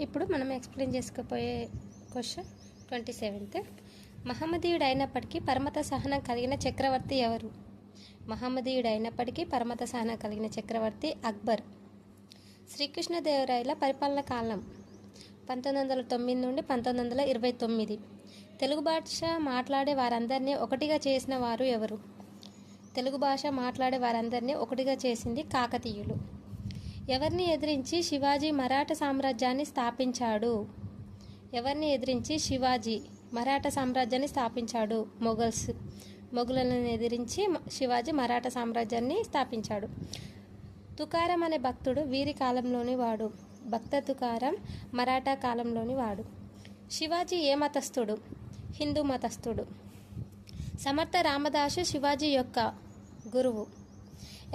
ఇప్పుడు మనం explain చేసుకోపోయే question 27th. మహమ్మదీయుడైనప్పటికీ పరమత సహనం కలిగిన చక్రవర్తి ఎవరు? మహమ్మదీయుడైనప్పటికీ పరమత సహనం కలిగిన చక్రవర్తి అక్బర్. శ్రీకృష్ణదేవరాయల పరిపాలన కాలం 1909 నుండి 1929. తెలుగు భాష మాట్లాడే వారందరినీ ఒకటిగా చేసిన వారు ఎవరు? తెలుగు భాష మాట్లాడే వారందరినీ ఒకటిగా చేసింది కాకతీయులు. ఎవరిని ఎదిరించి శివాజీ మరాఠా సామ్రాజ్యాన్ని స్థాపించాడు? ఎవరిని ఎదిరించి శివాజీ మరాఠా సామ్రాజ్యాన్ని స్థాపించాడు? మొఘలులను ఎదిరించి శివాజీ మరాఠా సామ్రాజ్యాన్ని స్థాపించాడు. తుకారం అనే భక్తుడు వీరి కాలంలోని వాడు. భక్త తుకారం మరాఠా కాలంలోని వాడు. శివాజీ ఏ మతస్థుడు? హిందూ మతస్థుడు. సమర్థ రామదాసు శివాజీ యొక్క గురువు.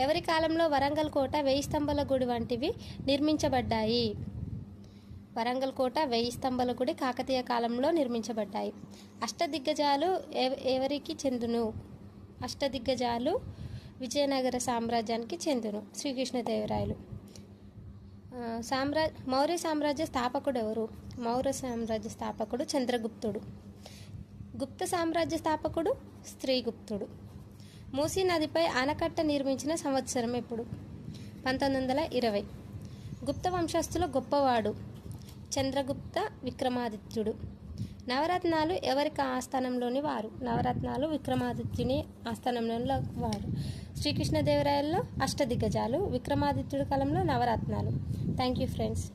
ఎవరి కాలంలో వరంగల్ కోట 1000 స్తంభాల గుడి వంటివి నిర్మించబడ్డాయి? వరంగల్ కోట 1000 స్తంభాల గుడి కాకతీయ కాలంలో నిర్మించబడ్డాయి. అష్టదిగ్గజాలు ఎవరికి చెందును? అష్టదిగ్గజాలు విజయనగర సామ్రాజ్యానికి చెందును. శ్రీకృష్ణదేవరాయలు. మౌర్య సామ్రాజ్య స్థాపకుడు ఎవరు? మౌర్య సామ్రాజ్య స్థాపకుడు చంద్రగుప్తుడు. గుప్త సామ్రాజ్య స్థాపకుడు శ్రీగుప్తుడు. మూసీ నదిపై ఆనకట్ట నిర్మించిన సంవత్సరం ఎప్పుడు? 1920. గుప్త వంశస్థుల గొప్పవాడు చంద్రగుప్త విక్రమాదిత్యుడు. నవరత్నాలు ఎవరికి ఆస్థానంలోని వారు? నవరత్నాలు విక్రమాదిత్యుని ఆస్థానంలో వారు. శ్రీకృష్ణదేవరాయల్లో అష్టదిగ్గజాలు, విక్రమాదిత్యుడి కాలంలో నవరత్నాలు. Thank you friends.